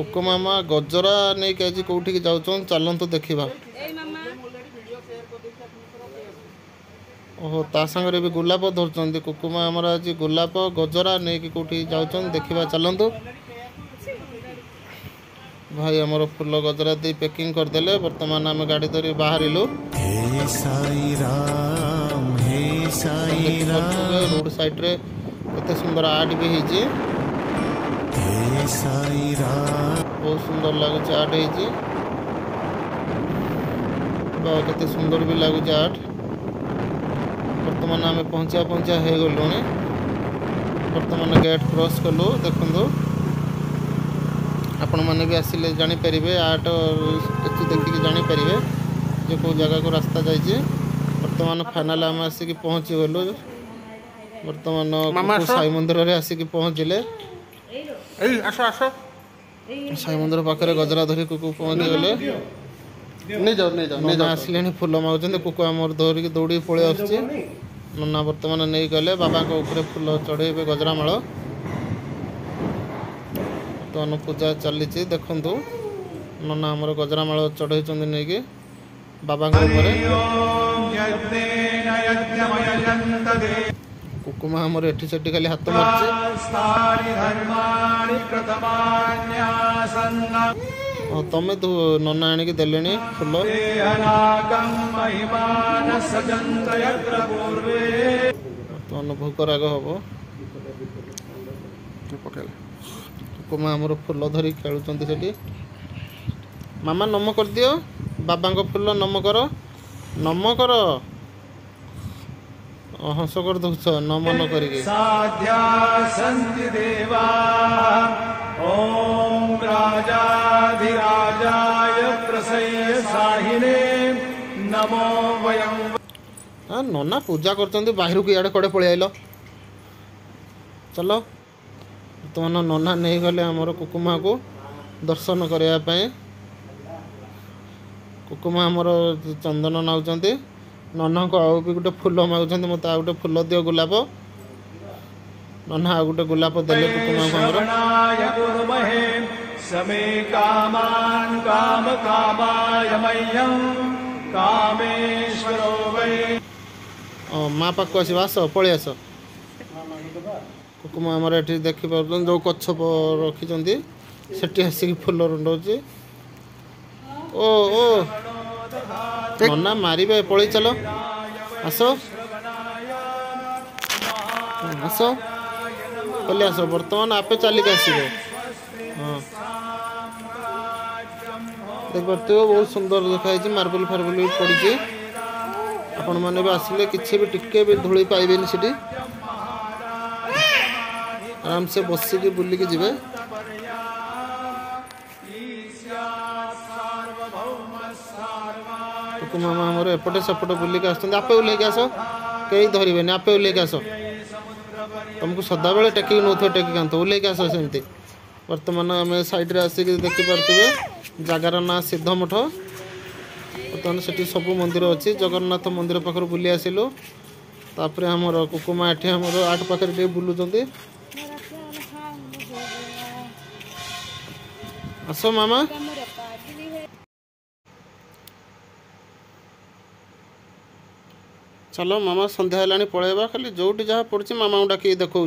कुकु मामा गजरा नहीं कि आज कौटी की जाऊँ चलतु देखा। ओहो ता संगे भी गुलाब धरचंदी कुकुमा आमर आज गुलाब गजरा नहीं कि कौटी जाऊँ देखा चलतु। भाई आमर फूल गजरा दे पैकिंग करदेले बर्तमान आम गाड़ी धरी बाहर रोड साइड रे केते सुंदर आर्ट भी होती बहुत सुंदर लगुच आर्ट होते सुंदर भी लगुच आर्ट। बर्तमान आम पहुँचा हो गलु बर्तमान गेट क्रॉस कलु देखु आपण मैंने भी आसिले जापर आर्ट देखिए जापर जो कौ जगह को रास्ता जाइए। बर्तमान फाइनाल आम आसिक पहुँची गलु बर्तमान साई मंदिर रे आसिक पहुँचले साई मंदिर पाखे गजरा धरी कुकु पहुँची गले आसिले फूल मागुं कुकु आम धरिकी दौड़ी पलि आसुची नना बर्तमान नहीं गले बाबा ऊपर फूल चढ़ेबे गजरामाल बर्तमान पूजा चली देखु नना आमर गजरामाल चढ़ई नहीं कि बाबा कुकुमा आमर एठी सेठी खाली हाथ मारছে तमें तो नना आनिक देले फूल बर्तमान भोग राग हम कुकुमा आमर फूल धरी खेलुंट से मामा नम कर दियो बाबा फूल नम कर हंस कर दौच नमन कर नना पूजा कर बाहर को इे कड़े पलि आइल चलो बर्तमान नना नहीं गले आमर कुकुमा को दर्शन करने कुकुमा आमर चंदन नाउचंती नना को आउ भी गोटे फूल मागुं मत आ गए फूल दियो गुलाब नना आ गए गुलाब देले कुकुमा माँ पाक आस आस पलि आस कुकुमा आमर ये देखिपार जो कच्छप रखी से आसिक फूल रुंडाऊँ ओ ओ नना मारे पलि चल आस आस पलि आस बर्तमान आपे चलिक आसो हाँ देख पार्थ बहुत सुंदर देखाई मार्बल फार्बल भी पड़ी आपण मैंने भी आसिले किसी भी टिके भी धूली पाइबे से आराम से बसिक बुलिक जी मामा आमर एपटे सेपटे बुलिक आपे ओल्लैक आस कई धरवे आपे ओल्लैक आस तुमको सदा बेले टेकिक नौ टेकिक आंत ओल्लैक आस सेमती बर्तमान आम साइड रे आसिक देखिपे जगार ना सिद्ध मठ बर्तमान से सब मंदिर अच्छी जगन्नाथ मंदिर पाखर बुली आसिलु तापर आमर कुकुमा एठी आमर आठ पाखे बुलुंट आस मामा चलो मामा संध्या है पलैबा खाली जोटी जहाँ पड़ी मामा डाक देखा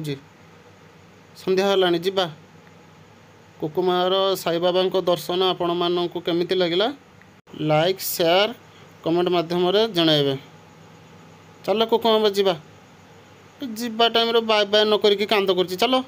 संध्या है जीवा कुकुमार साई बाबा दर्शन आपण मानक केमिति लगिला लाइक शेयर कमेंट माध्यम जनइबे चलो कुकुमा जीवा जीवा टाइम बाय बाय न करिकी कांद करछि चलो।